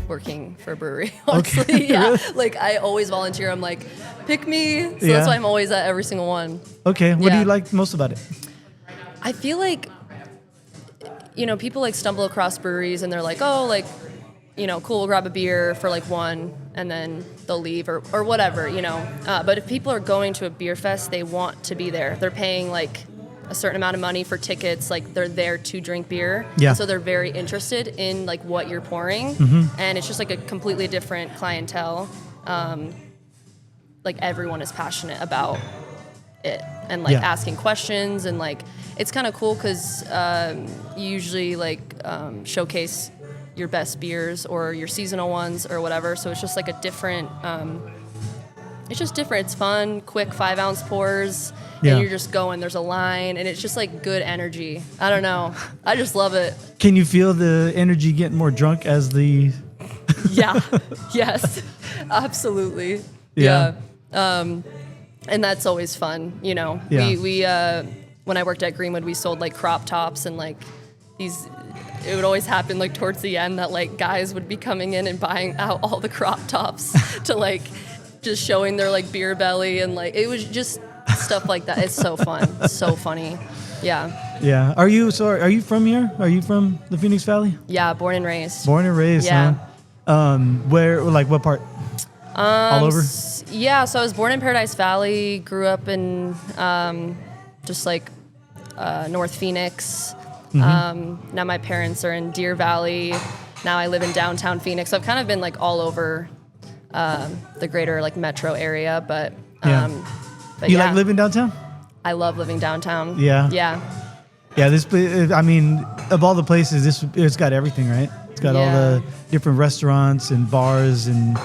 working for a brewery, honestly. Okay. Yeah. Really? Like, I always volunteer. I'm like, pick me. So Yeah. that's why I'm always at every single one. Okay. What do Yeah. you like most about it? I feel like, people like stumble across breweries and they're like, oh, like, cool, we'll grab a beer for like one and then they'll leave or whatever, But if people are going to a beer fest, they want to be there. They're paying like a certain amount of money for tickets. Like, they're there to drink beer. Yeah. So they're very interested in like what you're pouring. And it's just like a completely different clientele. Like, everyone is passionate about it and like asking questions, and like it's kind of cool because you usually like showcase your best beers or your seasonal ones or whatever, so it's just like a different it's just different. It's fun, quick 5-ounce pours, and you're just going, there's a line, and it's just like good energy. I don't know, I just love it. Can you feel the energy getting more drunk as the Yeah. Yes, absolutely. Yeah. And that's always fun, Yeah. We when I worked at Geenwood, we sold like crop tops, and like these, it would always happen like towards the end that like guys would be coming in and buying out all the crop tops to like just showing their like beer belly, and like it was just stuff like that. It's so fun, so funny. Yeah. Yeah. Are you from here? Are you from the Phoenix Valley? Yeah, born and raised. Born and raised, Yeah. huh? Where, like, what part? All over? Yeah, so I was born in Paradise Valley, grew up in just like North Phoenix. Now my parents are in Deer Valley. Now I live in downtown Phoenix. So I've kind of been like all over the greater like metro area, but you like living downtown? I love living downtown. Yeah. Yeah. Yeah, this place, I mean, of all the places, it's got everything, right? It's got all the different restaurants and bars and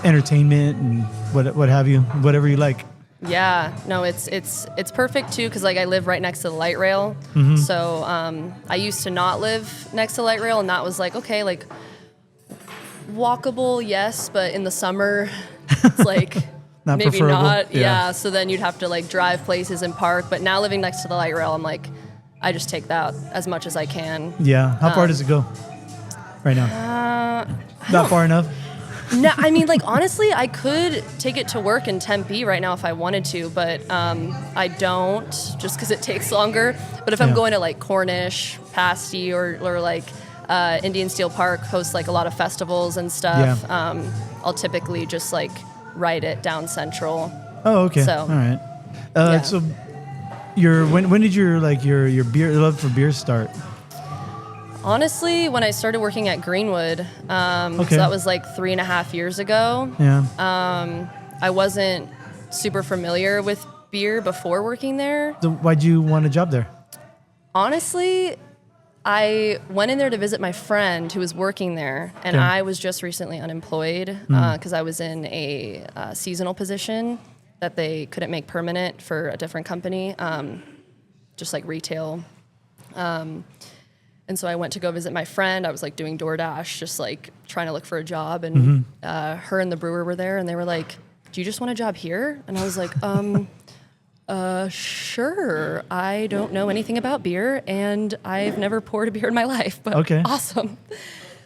entertainment and what have you, whatever you like. Yeah, no, it's perfect too, because like I live right next to the light rail. So I used to not live next to the light rail, and that was like, okay, like walkable, yes, but in the summer, it's like Not maybe preferable. not. Yeah. Yeah, so then you'd have to like drive places and park. But now living next to the light rail, I'm like, I just take that as much as I can. Yeah. How far does it go right now? Not far enough? No, I mean, like, honestly, I could take it to work in Tempe right now if I wanted to, but I don't, just because it takes longer. But if I'm going to, like, Cornish, Pasty, or like, Indian Steel Park hosts, like, a lot of festivals and stuff, I'll typically just, like, ride it down Central. Oh, okay. So, all right. So when did your beer love for beer start? honestly, when I started working at Geenwood, so that was like 3.5 years ago. Yeah. I wasn't super familiar with beer before working there. So why'd you want a job there? Honestly, I went in there to visit my friend who was working there, and I was just recently unemployed because I was in a seasonal position that they couldn't make permanent for a different company, just like retail. And so I went to go visit my friend. I was like doing DoorDash, just like trying to look for a job. And her and the brewer were there, and they were like, "Do you just want a job here?" And I was like, sure. I don't know anything about beer, and I've never poured a beer in my life, but awesome.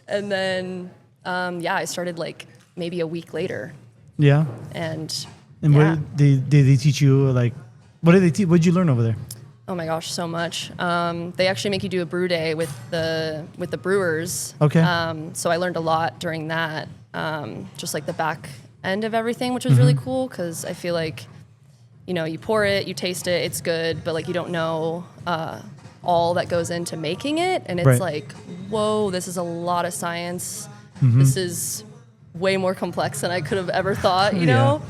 And then, I started like maybe a week later. Yeah. And what did they teach you? Like, what did they teach? What did you learn over there? Oh my gosh, so much. They actually make you do a brew day with the brewers. Okay. So I learned a lot during that, just like the back end of everything, which was really cool because I feel like, you know, you pour it, you taste it, it's good, but like you don't know all that goes into making it, and it's like, whoa, this is a lot of science. This is way more complex than I could have ever thought, you know?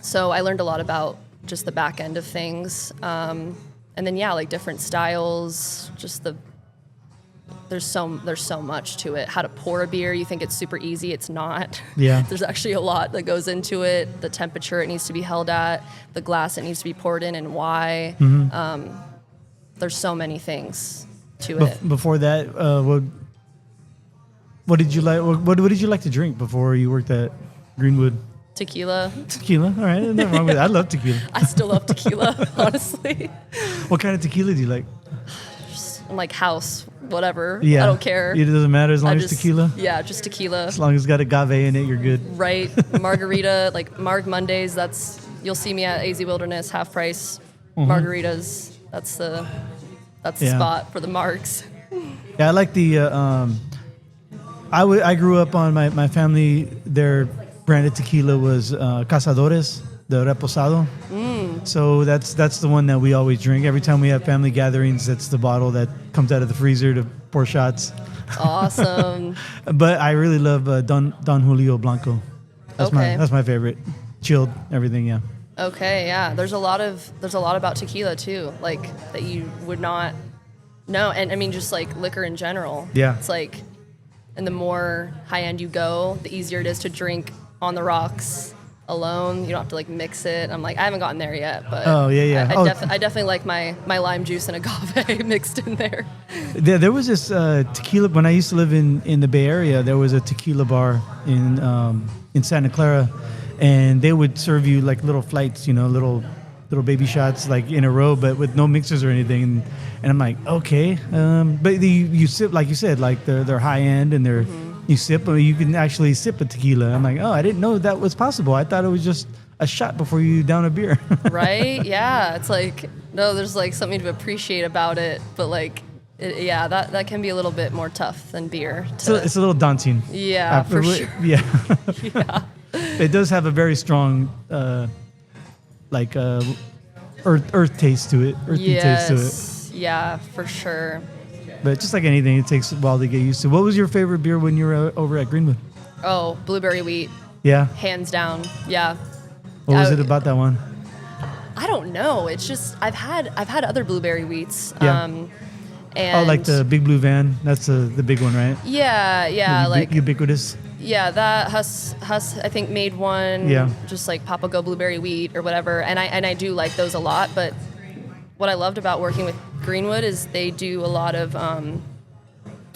So I learned a lot about just the back end of things. And then, like different styles, just there's so much to it. How to pour a beer, you think it's super easy, it's not. Yeah. There's actually a lot that goes into it. The temperature it needs to be held at, the glass it needs to be poured in, and why. There's so many things to it. Before that, what did you like? What did you like to drink before you worked at Geenwood? Tequila. Tequila, all right. Nothing wrong with that. I love tequila. I still love tequila, honestly. What kind of tequila do you like? Just, like house whatever. Yeah. I don't care. It doesn't matter as long as tequila. Yeah, just tequila. As long as it's got agave in it, you're good. Right. Margarita, like Marg Mondays, you'll see me at AZ Wilderness, half price margaritas. That's the spot for the margs. Yeah, I like the. I grew up on my family. Their branded tequila was Cazadores de Reposado. So that's the one that we always drink every time we have family gatherings. That's the bottle that comes out of the freezer to pour shots. Awesome. But I really love Don Julio Blanco. That's my favorite. Chilled, everything. Yeah. Okay, yeah. There's a lot about tequila too, like that you would not know, and I mean just like liquor in general. Yeah. It's like, and the more high end you go, the easier it is to drink on the rocks alone. You don't have to like mix it. I'm like, I haven't gotten there yet, but I definitely like my lime juice and agave mixed in there. There was this tequila when I used to live in the Bay Area. There was a tequila bar in Santa Clara. And they would serve you like little flights, little baby shots like in a row, but with no mixers or anything. And I'm like, okay. But you sip, like you said, like they're high end and you sip, or you can actually sip a tequila. I'm like, oh, I didn't know that was possible. I thought it was just a shot before you down a beer. Right? Yeah. It's like, no, there's like something to appreciate about it, but like, that can be a little bit more tough than beer. So it's a little daunting. Yeah, for sure. Yeah. Yeah. It does have a very strong, earth taste to it. Earthy taste to it. Yeah, for sure. But just like anything, it takes a while to get used to. What was your favorite beer when you were over at Greenwood? Oh, blueberry wheat. Yeah. Hands down. Yeah. What was it about that one? I don't know. It's just I've had other blueberry wheats. Yeah. And like the Big Blue Van. That's the big one, right? Yeah. Like ubiquitous. Yeah, that Huss I think made one. Yeah. Just like Papa Go blueberry wheat or whatever, and I do like those a lot. But what I loved about working with Greenwood is they do a lot of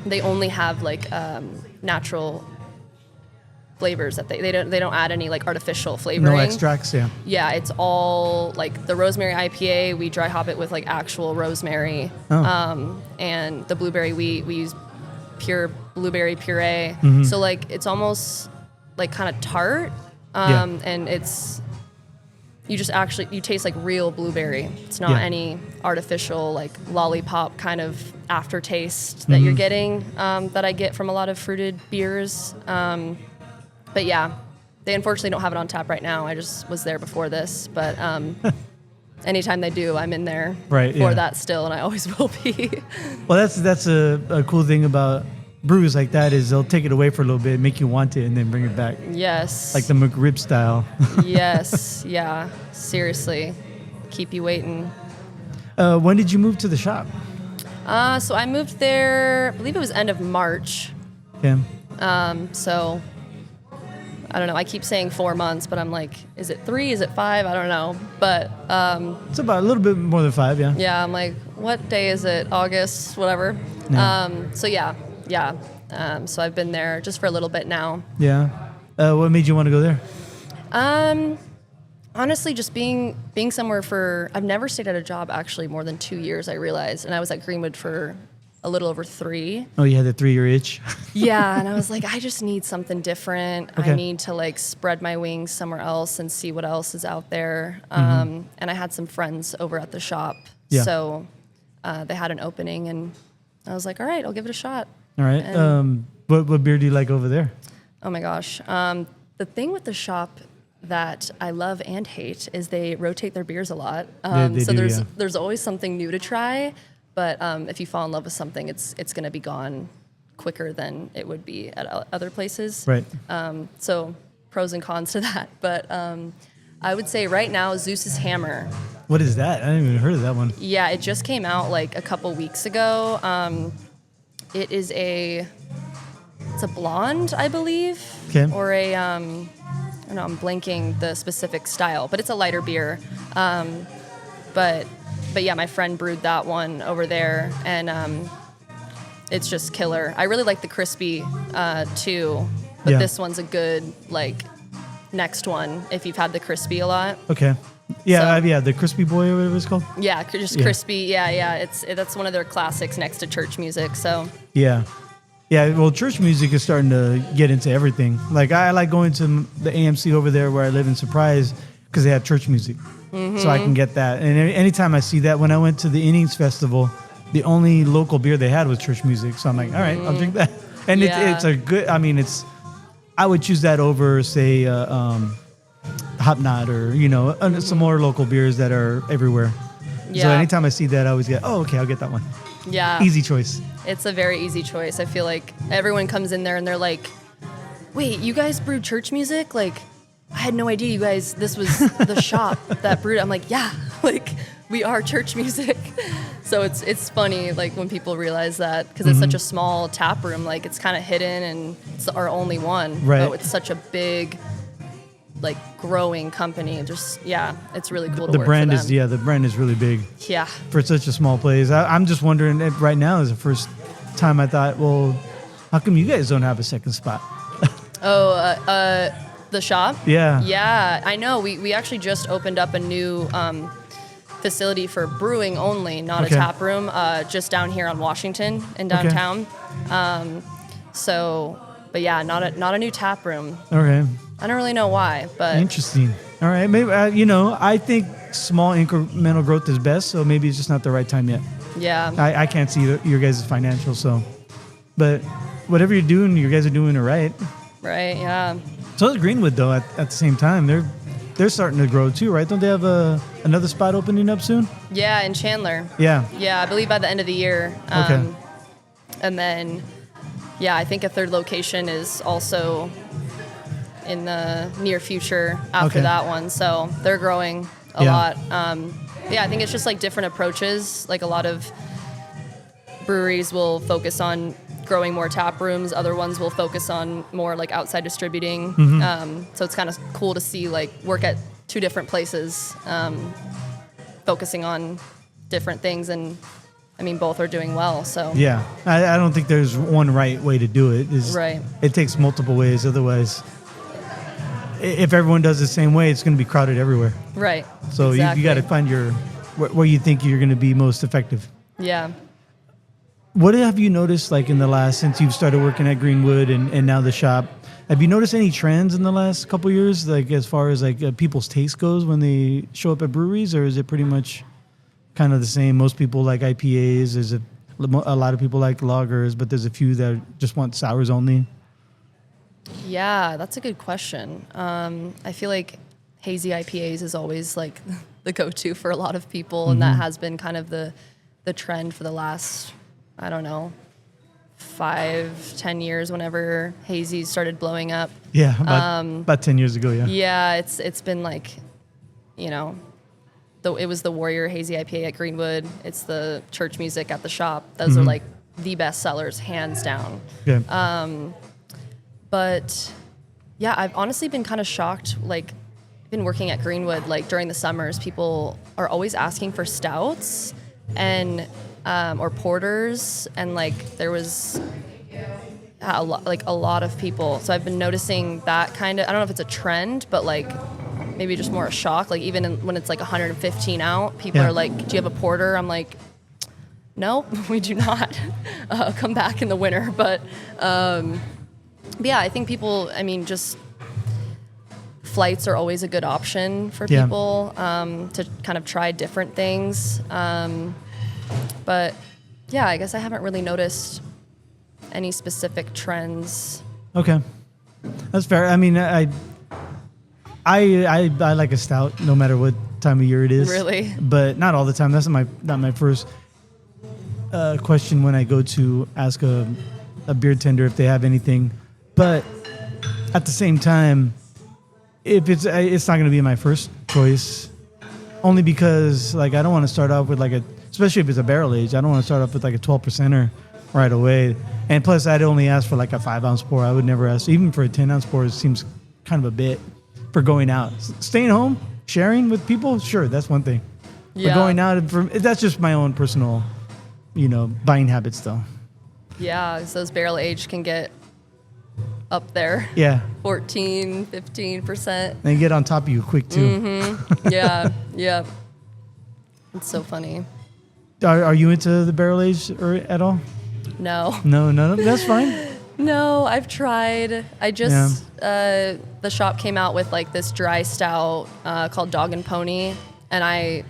they only have like natural flavors that they don't add any like artificial flavoring. No extracts, yeah. Yeah, it's all like the rosemary IPA. We dry hop it with like actual rosemary, and the blueberry wheat we use pure blueberry puree. Mm-hmm. So like it's almost like kind of tart, and it's you taste like real blueberry. It's not any artificial like lollipop kind of aftertaste that you're getting that I get from a lot of fruited beers. But yeah, they unfortunately don't have it on tap right now. I just was there before this, but anytime they do, I'm in there for that still, and I always will be. Well, that's a cool thing about brews like that is they'll take it away for a little bit, make you want it, and then bring it back. Yes. Like the McRib style. Yes. Yeah. Seriously. Keep you waiting. When did you move to the shop? So I moved there, I believe it was end of March. Okay. So I don't know. I keep saying 4 months, but I'm like, is it 3? Is it 5? I don't know. But it's about a little bit more than 5, yeah. Yeah, I'm like, what day is it? August, whatever. Yeah. So yeah. So I've been there just for a little bit now. Yeah. What made you want to go there? Honestly, just being somewhere I've never stayed at a job actually more than 2 years, I realized. And I was at Greenwood for a little over 3. Oh, you had the 3-year itch? Yeah, and I was like, I just need something different. Okay. I need to like spread my wings somewhere else and see what else is out there. And I had some friends over at the shop. Yeah. So they had an opening, and I was like, all right, I'll give it a shot. All right. What beer do you like over there? Oh my gosh. The thing with the shop that I love and hate is they rotate their beers a lot. There's always something new to try. But if you fall in love with something, it's going to be gone quicker than it would be at other places. Right. So pros and cons to that. But I would say right now, Zeus's Hammer. What is that? I haven't even heard of that one. Yeah, it just came out like a couple weeks ago. It's a blonde, I believe. Okay. Or a, I don't know, I'm blanking the specific style, but it's a lighter beer. But yeah, my friend brewed that one over there, and it's just killer. I really like the crispy too, but this one's a good like next one if you've had the crispy a lot. Okay. Yeah, yeah, the Crispy Boy or whatever it's called. Yeah, just crispy. Yeah. That's one of their classics next to church music. So Yeah. Yeah, well, church music is starting to get into everything. Like, I like going to the AMC over there where I live in Surprise because they have church music. So I can get that. And anytime I see that, when I went to the Innings Festival, the only local beer they had was church music. So I'm like, all right, I'll drink that. And it's a good, I mean, I would choose that over, say, Hop Knot or, some more local beers that are everywhere. Yeah. So anytime I see that, I always get, oh, okay, I'll get that one. Yeah. Easy choice. It's a very easy choice. I feel like everyone comes in there and they're like, wait, you guys brew church music? Like, I had no idea this was the shop that brewed it. I'm like, yeah, like, we are church music. So it's funny, like, when people realize that, because it's such a small tap room, like, it's kind of hidden and it's our only one. Right. But it's such a big, like, growing company. It's really cool to The work brand for them. the brand is really big. Yeah. For such a small place. I'm just wondering if right now is the first time I thought, well, how come you guys don't have a second spot? The shop? Yeah. Yeah, I know. We actually just opened up a new facility for brewing only, not a tap room, just down here on Washington in downtown. But yeah, not a new tap room. Okay. I don't really know why, but Interesting. All right. Maybe, I think small incremental growth is best, so maybe it's just not the right time yet. yeah. I can't see your guys' financials, so. But whatever you're doing, you guys are doing it right. Right, yeah. So is Greenwood, though, at the same time. They're starting to grow, too, right? Don't they have another spot opening up soon? Yeah, in Chandler. Yeah. Yeah, I believe by the end of the year. Okay. And then, yeah, I think a third location is also in the near future after that one. So they're growing a lot. I think it's just like different approaches. Like a lot of breweries will focus on growing more tap rooms. Other ones will focus on more like outside distributing. So it's kind of cool to see like work at two different places, focusing on different things. And I mean, both are doing well. So Yeah. I don't think there's one right way to do it. Right. It takes multiple ways. Otherwise, if everyone does the same way, it's going to be crowded everywhere. Right. So exactly. you got to find where you think you're going to be most effective. Yeah. What have you noticed, like in the last, since you've started working at Greenwood and now the shop? Have you noticed any trends in the last couple of years, like as far as like people's taste goes when they show up at breweries, or is it pretty much kind of the same? Most people like IPAs. There's a lot of people like lagers, but there's a few that just want sours only. Yeah, that's a good question. I feel like hazy IPAs is always like the go-to for a lot of people, and that has been kind of the trend for the last, I don't know, 5-10 years. Whenever hazies started blowing up. Yeah, about 10 years ago. Yeah. Yeah, it's been like, it was the Warrior Hazy IPA at Greenwood. It's the church music at the shop. Those are like the best sellers, hands down. Yeah. But yeah, I've honestly been kind of shocked. Like, been working at Greenwood, like during the summers, people are always asking for stouts and or porters, and like there was a lot of people. So I've been noticing that kind of. I don't know if it's a trend, but like maybe just more a shock. Like even when it's like 115 out, people are like, "Do you have a porter?" I'm like, "No, we do not." Come back in the winter, but. Yeah, I think people, just flights are always a good option for people to kind of try different things. But yeah, I guess I haven't really noticed any specific trends. Okay. That's fair. I mean, I like a stout no matter what time of year it is. Really? But not all the time. That's not my first question when I go to ask a beer tender if they have anything. But at the same time, if it's not going to be my first choice, only because like I don't want to start off with like especially if it's a barrel age, I don't want to start off with like a 12%er right away. And plus, I'd only ask for like a 5-ounce pour. I would never ask, even for a 10-ounce pour. It seems kind of a bit for going out. Staying home, sharing with people, sure, that's one thing. Yeah. But going out, that's just my own personal, buying habits though. Yeah, so those barrel aged can get up there. Yeah. 14, 15%. They get on top of you quick too. Yeah, yeah. It's so funny. Are you into the barrel aged or at all? No. No, that's fine. No, I've tried. I just the shop came out with like this dry stout called Dog and Pony, and I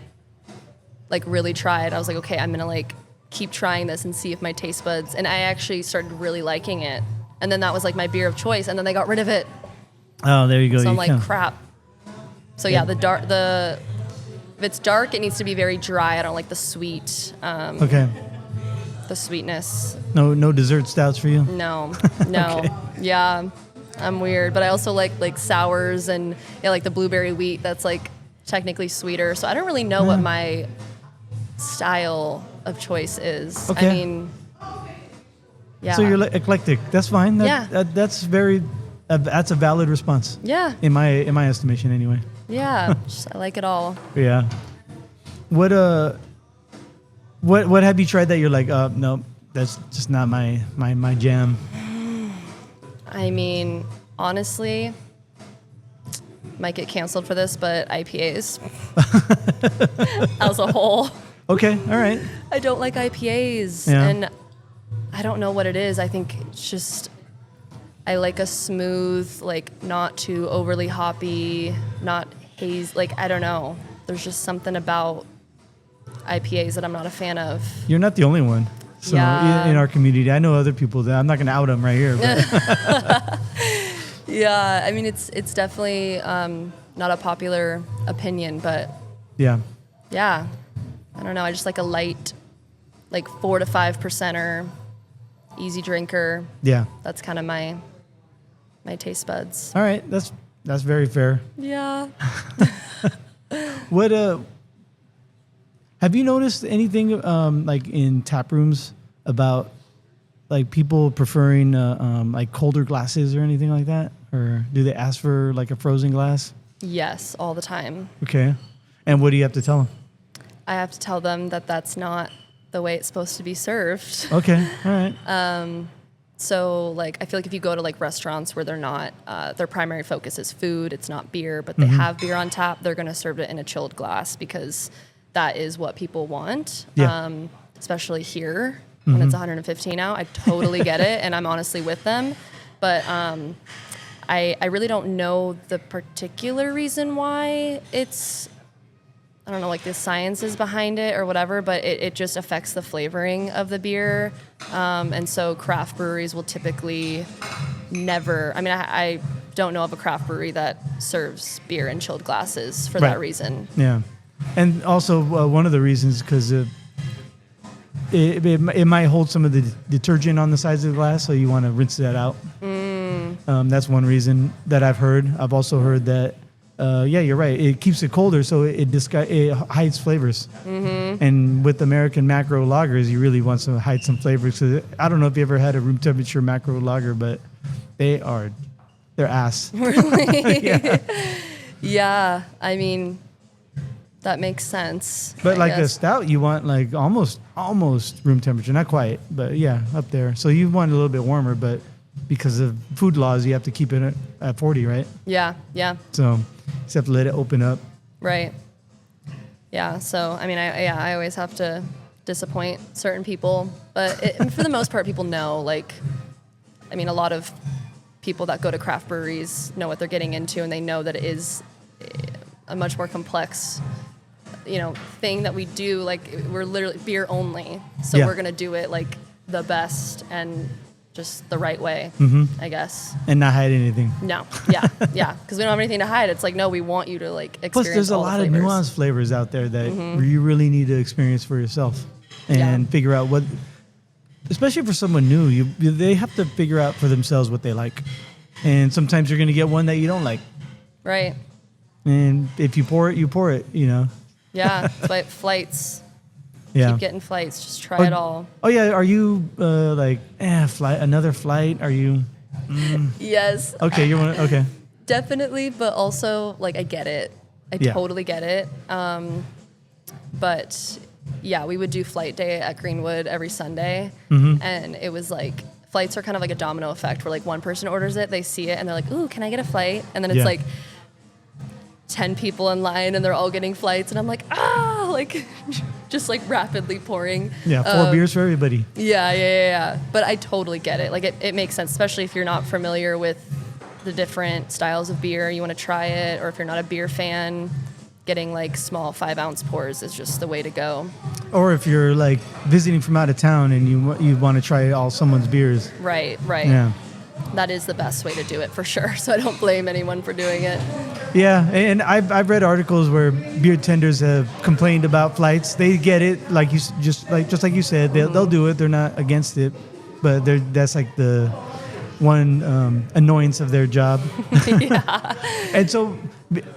like really tried. I was like, okay, I'm gonna like keep trying this and see if my taste buds. And I actually started really liking it, and then that was like my beer of choice. And then they got rid of it. Oh, there you go. So I'm You like, can. crap. So yeah, if it's dark, it needs to be very dry. I don't like the sweet. Okay. The sweetness. No dessert stouts for you? No. Okay. Yeah, I'm weird, but I also like sours and like the blueberry wheat. That's like technically sweeter. So I don't really know what my style of choice is. Okay. I mean, yeah. So you're eclectic. That's fine. That's that's a valid response. Yeah. In my estimation, anyway. Yeah. I like it all. Yeah. What have you tried that you're like, no, that's just not my jam? I mean, honestly, might get canceled for this, but IPAs as a whole. Okay, all right. I don't like IPAs, Yeah. and I don't know what it is. I think it's just I like a smooth, like not too overly hoppy, not haze. Like I don't know. There's just something about IPAs that I'm not a fan of. You're not the only one. So Yeah. in our community, I know other people that I'm not going to out them right here. But Yeah, I mean it's definitely not a popular opinion, but yeah. yeah, I don't know. I just like a light, like 4 to 5%er, easy drinker. Yeah. That's kind of my taste buds. All right. That's very fair. Yeah. What have you noticed anything like in tap rooms about like people preferring like colder glasses or anything like that, or do they ask for like a frozen glass? Yes, all the time. Okay. And what do you have to tell them? I have to tell them that that's not the way it's supposed to be served. Okay. All right. So, like, I feel like if you go to like restaurants where they're not, their primary focus is food, it's not beer, but they have beer on tap, they're going to serve it in a chilled glass because that is what people want. Yeah. Especially here when it's 115 out. I totally get it, and I'm honestly with them. But I really don't know the particular reason why it's, I don't know, like the sciences behind it or whatever, but it just affects the flavoring of the beer. And so craft breweries will typically never, I mean, I don't know of a craft brewery that serves beer in chilled glasses for that reason. Yeah. And also one of the reasons because it might hold some of the detergent on the sides of the glass, so you want to rinse that out. That's one reason that I've heard. I've also heard that, yeah, you're right. It keeps it colder, so it hides flavors. And with American macro lagers, you really want to hide some flavors. So I don't know if you ever had a room temperature macro lager, but they're ass. Really? Yeah. Yeah. I mean, that makes sense. But I like a guess. stout, you want like almost room temperature, not quite, but yeah, up there. So you want it a little bit warmer, but because of food laws, you have to keep it at 40, right? Yeah. Yeah. So you just have to let it open up. Right. Yeah. So, I mean, I always have to disappoint certain people, but for the most part, people know, like, I mean, a lot of people that go to craft breweries know what they're getting into, and they know that it is a much more complex, thing that we do. Like, we're literally beer only. So Yeah. we're going to do it like the best and just the right way, I guess. And not hide anything. No. Yeah. Yeah. Because we don't have anything to hide. It's like, no, we want you to like experience Plus, there's a all the lot of flavors. nuanced flavors out there that you really need to experience for yourself and figure out what, especially for someone new, they have to figure out for themselves what they like. And sometimes you're going to get one that you don't like. Right. And if you pour it, you pour it, Yeah. But flights. Yeah. Keep getting flights. Just try it all. Oh yeah, are you another flight? Are you? Yes. Okay, you want okay. Definitely, but also like I get it. I totally get it. But yeah, we would do flight day at Greenwood every Sunday, and it was like flights are kind of like a domino effect where like one person orders it, they see it, and they're like, ooh, can I get a flight? And then it's like 10 people in line and they're all getting flights, and I'm like, like just like rapidly pouring. Yeah, 4 beers for everybody. Yeah. But I totally get it. Like it makes sense, especially if you're not familiar with the different styles of beer, you want to try it, or if you're not a beer fan, getting like small 5-ounce pours is just the way to go. Or if you're like visiting from out of town and you want to try all someone's beers. Right. Yeah. That is the best way to do it for sure. So I don't blame anyone for doing it. Yeah, and I've read articles where beer tenders have complained about flights. They get it, like you just like you said, they'll do it. They're not against it, but that's like the one annoyance of their job. Yeah. And so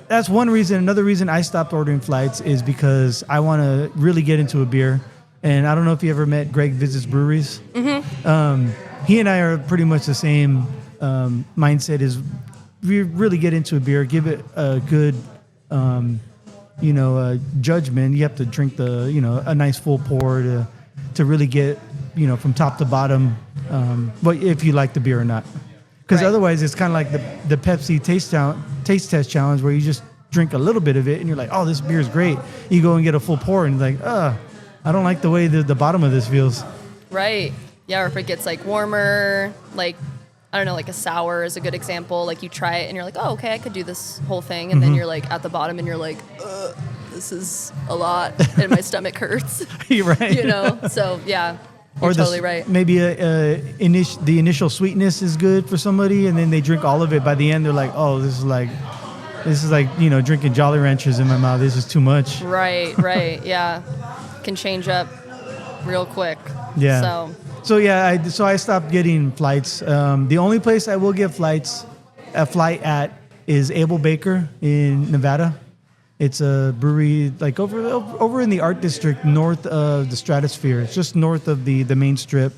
that's one reason. Another reason I stopped ordering flights is because I want to really get into a beer. And I don't know if you ever met Greg Visits Breweries. Mm-hmm. He and I are pretty much the same mindset. Is we really get into a beer, give it a good, judgment. You have to drink a nice full pour to really get, from top to bottom, what if you like the beer or not. Because otherwise, it's kind of like the Pepsi taste test challenge, where you just drink a little bit of it and you're like, oh, this beer is great. You go and get a full pour and you're like, I don't like the way the bottom of this feels. Right. Yeah, or if it gets like warmer, like, I don't know, like a sour is a good example. Like you try it and you're like, oh, okay, I could do this whole thing. And then you're like at the bottom and you're like, this is a lot and my stomach hurts. You're right. So yeah, you're totally right. Maybe the initial sweetness is good for somebody, and then they drink all of it. By the end, they're like, oh, this is like drinking Jolly Ranchers in my mouth. This is too much. Right. Yeah. Can change up real quick. Yeah. So I stopped getting flights. The only place I will get a flight at is Able Baker in Nevada. It's a brewery like over in the Art District, north of the Stratosphere. It's just north of the main strip,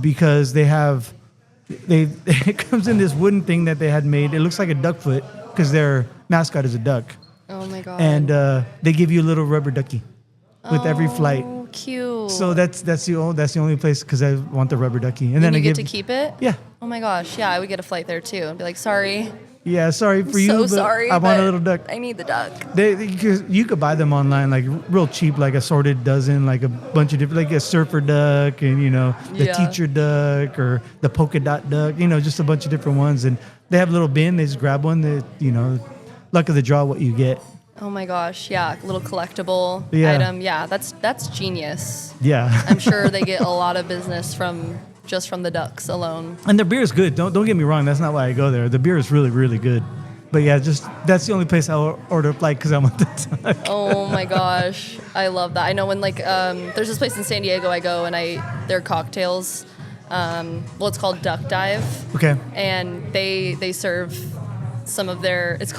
because it comes in this wooden thing that they had made. It looks like a duck foot because their mascot is a duck. Oh my god! And they give you a little rubber ducky with every flight. Cute. So that's the only place, because I want the rubber ducky. And then you I get to keep it? Yeah. Oh my gosh, yeah, I would get a flight there too. I'd be like, sorry. Yeah, sorry for you. So but sorry. I want a little duck. I need the duck. You could buy them online, like real cheap, like assorted dozen, like a bunch of different, like a surfer duck and the teacher duck or the polka dot duck, just a bunch of different ones. And they have a little bin. They just grab one. That luck of the draw, what you get. Oh my gosh, yeah, little collectible item. Yeah, that's genius. Yeah. I'm sure they get a lot of business from the ducks alone. And their beer is good. Don't get me wrong. That's not why I go there. The beer is really, really good. But yeah, that's the only place I'll order a flight, because I want the duck. Oh my gosh, I love that. I know when there's this place in San Diego I go and their cocktails. It's called Duck Dive. Okay. And they serve some of their. It's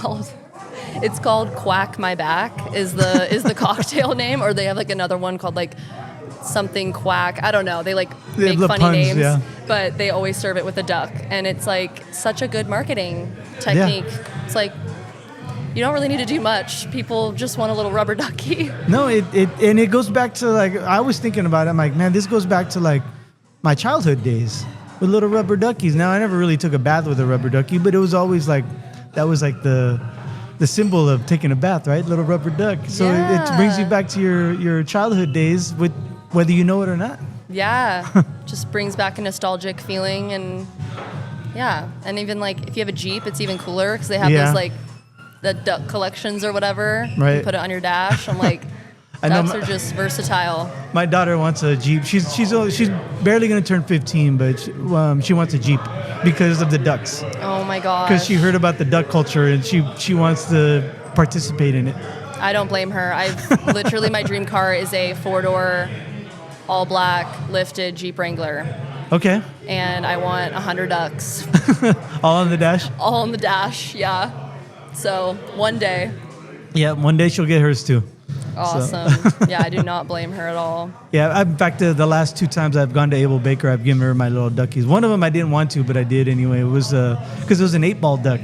called Quack My Back is the cocktail name, or they have like another one called like something Quack. I don't know. They make funny puns, names, yeah. But they always serve it with a duck, and it's like such a good marketing technique. Yeah. It's like you don't really need to do much. People just want a little rubber ducky. No, it goes back to, like, I was thinking about it. I'm like, man, this goes back to like my childhood days with little rubber duckies. Now, I never really took a bath with a rubber ducky, but it was always like that was like the symbol of taking a bath, right? Little rubber duck. So it brings you back to your childhood days, with whether you know it or not. Yeah, just brings back a nostalgic feeling, and and even like if you have a Jeep, it's even cooler because they have those like the duck collections or whatever. Right. You put it on your dash. I'm like, ducks are just versatile. My daughter wants a Jeep. She's barely gonna turn 15, but she wants a Jeep because of the ducks. Oh my gosh. Because she heard about the duck culture and she wants to participate in it. I don't blame her. I've literally, my dream car is a 4-door, all black, lifted Jeep Wrangler. Okay. And I want 100 ducks. All on the dash? All on the dash, yeah. So one day. Yeah, one day she'll get hers too. Awesome. So. Yeah, I do not blame her at all. Yeah, in fact, the last 2 times I've gone to Able Baker, I've given her my little duckies. One of them I didn't want to, but I did anyway. It was because it was an 8-ball duck.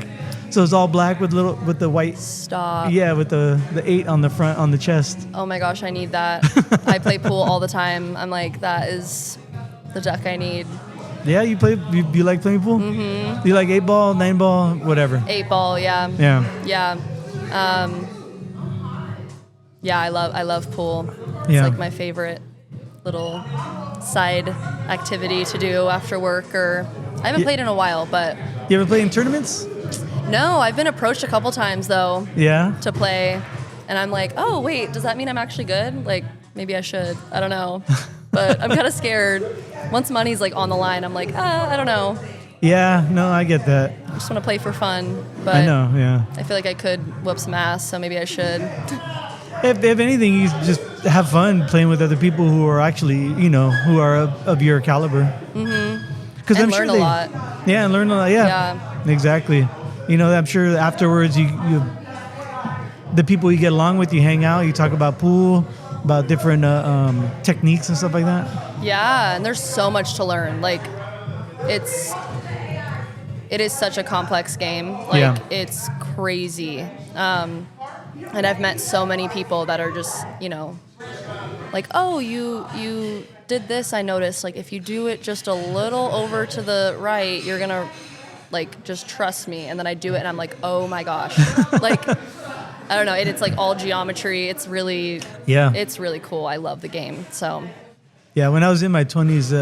So it's all black with the white. Stop. Yeah, with the 8 on the front on the chest. Oh my gosh, I need that. I play pool all the time. I'm like, that is the duck I need. Yeah, you play. You like playing pool? Mm-hmm. You like 8-ball, 9-ball, whatever. 8-ball, yeah. Yeah. Yeah. Yeah, I love pool. It's Yeah. like my favorite little side activity to do after work. Or I haven't played in a while, but You ever play in tournaments? no, I've been approached a couple times though Yeah. to play, and I'm like, oh wait, does that mean I'm actually good? Like maybe I should. I don't know, but I'm kind of scared. Once money's like on the line, I'm like, I don't know. Yeah. No, I get that. I just want to play for fun, but I know. Yeah. I feel like I could whoop some ass, so maybe I should. If anything, you just have fun playing with other people who are actually, who are of your caliber. Mm-hmm. Because And learn a lot. Yeah, and learn a lot. Yeah. Exactly. I'm sure afterwards you the people you get along with, you hang out, you talk about pool, about different techniques and stuff like that. Yeah, and there's so much to learn. Like, it is such a complex game. Like, it's crazy. And I've met so many people that are just, like, oh, you did this, I noticed. Like, if you do it just a little over to the right, you're going to, like, just trust me. And then I do it, and I'm like, oh, my gosh. Like, I don't know. It's, like, all geometry. It's really cool. I love the game, so. Yeah, when I was in my 20s,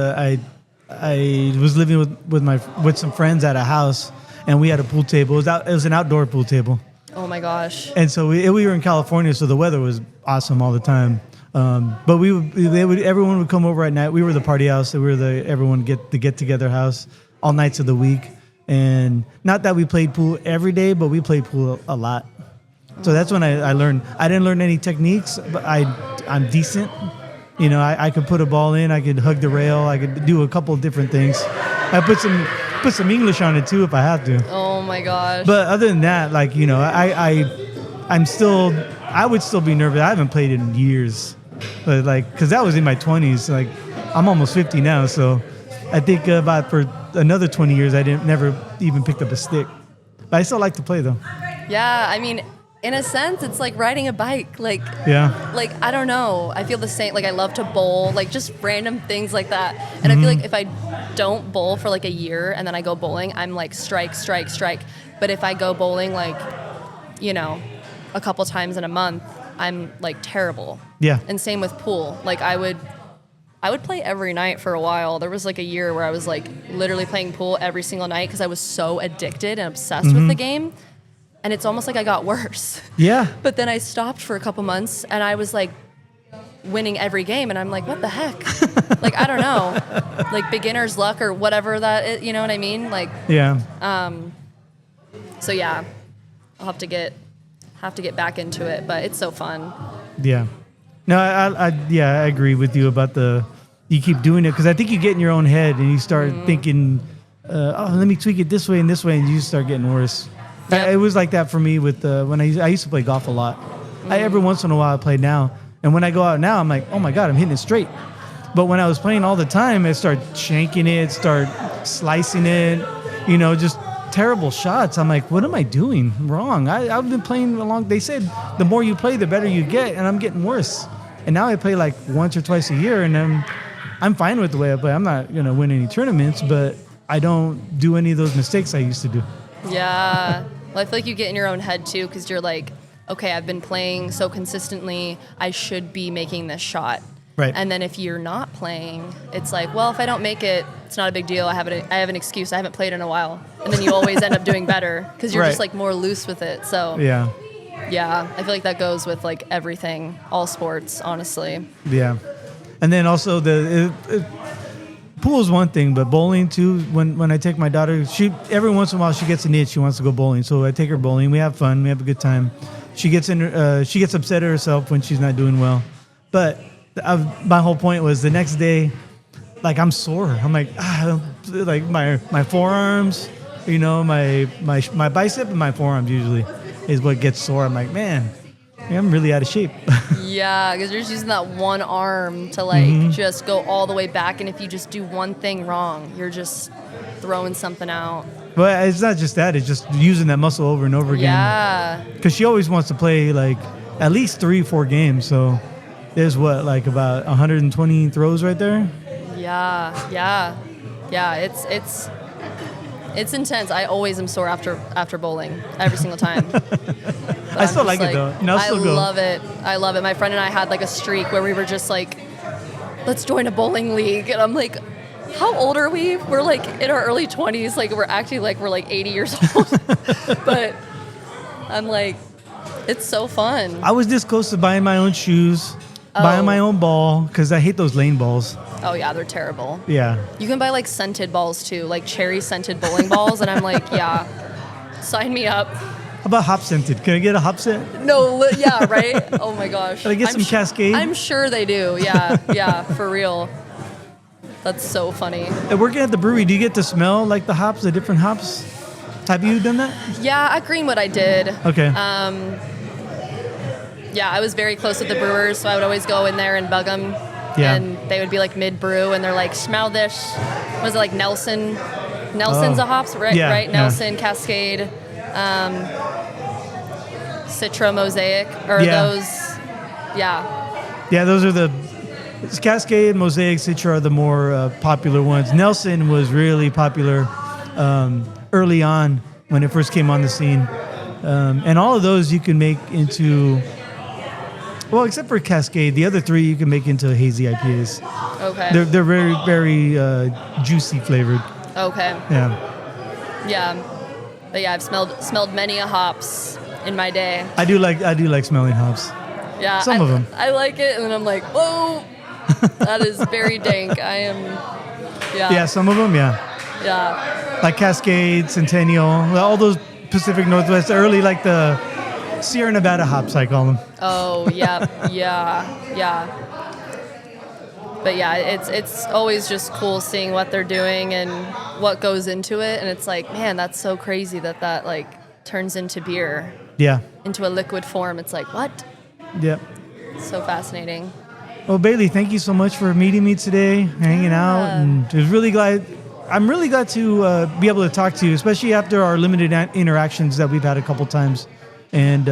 I was living with some friends at a house, and we had a pool table. It was an outdoor pool table. Oh my gosh! And so we were in California, so the weather was awesome all the time. But everyone would come over at night. We were the party house. So we were everyone get together house all nights of the week. And not that we played pool every day, but we played pool a lot. So that's when I learned. I didn't learn any techniques, but I'm decent. I could put a ball in. I could hug the rail. I could do a couple of different things. I put some English on it too if I have to. Oh my gosh! But other than that, like I would still be nervous. I haven't played in years, but because that was in my 20s. Like I'm almost 50 now, so I think about for another 20 years I never even picked up a stick. But I still like to play though. Yeah, I mean, in a sense, it's like riding a bike. Like I don't know. I feel the same. Like I love to bowl. Like just random things like that. And I feel like if I don't bowl for like a year and then I go bowling, I'm like strike. But if I go bowling like, a couple times in a month, I'm like terrible. Yeah. And same with pool. Like I would play every night for a while. There was like a year where I was like literally playing pool every single night because I was so addicted and obsessed with the game. And it's almost like I got worse. Yeah. But then I stopped for a couple months and I was like winning every game. And I'm like, what the heck? Like, I don't know. Like beginner's luck or whatever that is, you know what I mean? Like, yeah. So yeah, I'll have to get back into it, but it's so fun. Yeah. No, I agree with you about you keep doing it because I think you get in your own head and you start thinking, let me tweak it this way and you start getting worse. Yep. It was like that for me with when I used to play golf a lot. Every once in a while I play now, and when I go out now, I'm like, oh my god, I'm hitting it straight. But when I was playing all the time, I start shanking it, start slicing it, just terrible shots. I'm like, what am I doing wrong? I've been playing along. They said the more you play, the better you get, and I'm getting worse. And now I play like once or twice a year, and I'm fine with the way I play. I'm not gonna win any tournaments, but I don't do any of those mistakes I used to do. Yeah. Well, I feel like you get in your own head too, because you're like, okay, I've been playing so consistently, I should be making this shot. Right. And then if you're not playing, it's like, well, if I don't make it, it's not a big deal. I have an excuse. I haven't played in a while. And then you always end up doing better because you're just like more loose with it. So yeah, I feel like that goes with like everything, all sports, honestly. Yeah. And then also pool is one thing, but bowling too. When I take my daughter, every once in a while she gets an itch. She wants to go bowling, so I take her bowling. We have fun. We have a good time. She gets upset at herself when she's not doing well. But my whole point was the next day, like I'm sore. I'm like like my forearms, my bicep and my forearms usually is what gets sore. I'm like, man, I'm really out of shape. Yeah, because you're just using that one arm to like just go all the way back, and if you just do one thing wrong, you're just throwing something out. But it's not just that; it's just using that muscle over and over again. Yeah. Because she always wants to play like at least 3-4 games. So there's like about 120 throws right there. Yeah. Yeah, it's intense. I always am sore after bowling every single time. I still like it though. And I'll still go. Love it. I love it. My friend and I had like a streak where we were just like, let's join a bowling league. And I'm like, how old are we? We're like in our early 20s. Like we're acting like we're like 80 years old. But I'm like, it's so fun. I was this close to buying my own shoes, buying my own ball, because I hate those lane balls. Oh yeah, they're terrible. Yeah. You can buy like scented balls too, like cherry scented bowling balls. And I'm like, yeah, sign me up. How about hop scented? Can I get a hop scent? No, yeah, right? Oh my gosh. Can I get some Cascade? I'm sure they do. Yeah, for real. That's so funny. And working at the brewery, do you get to smell like the hops, the different hops? Have you done that? Yeah, at Greenwood I did. Okay. Yeah, I was very close with the brewers, so I would always go in there and bug them. Yeah. And they would be like mid-brew, and they're like, smell this. Was it like Nelson? Nelson's a hops, right? Yeah, right? yeah. Nelson, Cascade, Citra, Mosaic, or those. Yeah. Yeah, those are the Cascade, Mosaic, Citra are the more popular ones. Nelson was really popular early on when it first came on the scene. And all of those you can make into, well, except for Cascade, the other three you can make into hazy IPAs. Okay. They're very, very juicy flavored. Okay. Yeah. Yeah. But yeah, I've smelled many a hops in my day. I do like smelling hops. Yeah. Some of them. I like it, and then I'm like, whoa, that is very dank. I am. Yeah. Yeah, some of them, yeah. Yeah. Like Cascade, Centennial, all those Pacific Northwest, early, like the Sierra Nevada hops, I call them. Oh, yeah. But yeah, it's always just cool seeing what they're doing and what goes into it. And it's like, man, that's so crazy that like turns into beer. Yeah. Into a liquid form. It's like, what? Yeah. So fascinating. Well, Bailey, thank you so much for meeting me today, hanging out, and I'm really glad to be able to talk to you, especially after our limited interactions that we've had a couple times. And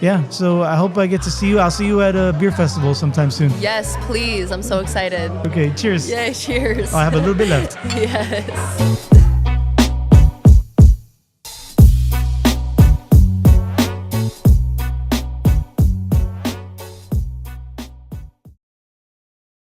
yeah, so I hope I get to see you. I'll see you at a beer festival sometime soon. Yes, please. I'm so excited. Okay, cheers. Yeah, cheers. I have a little bit left. Yes.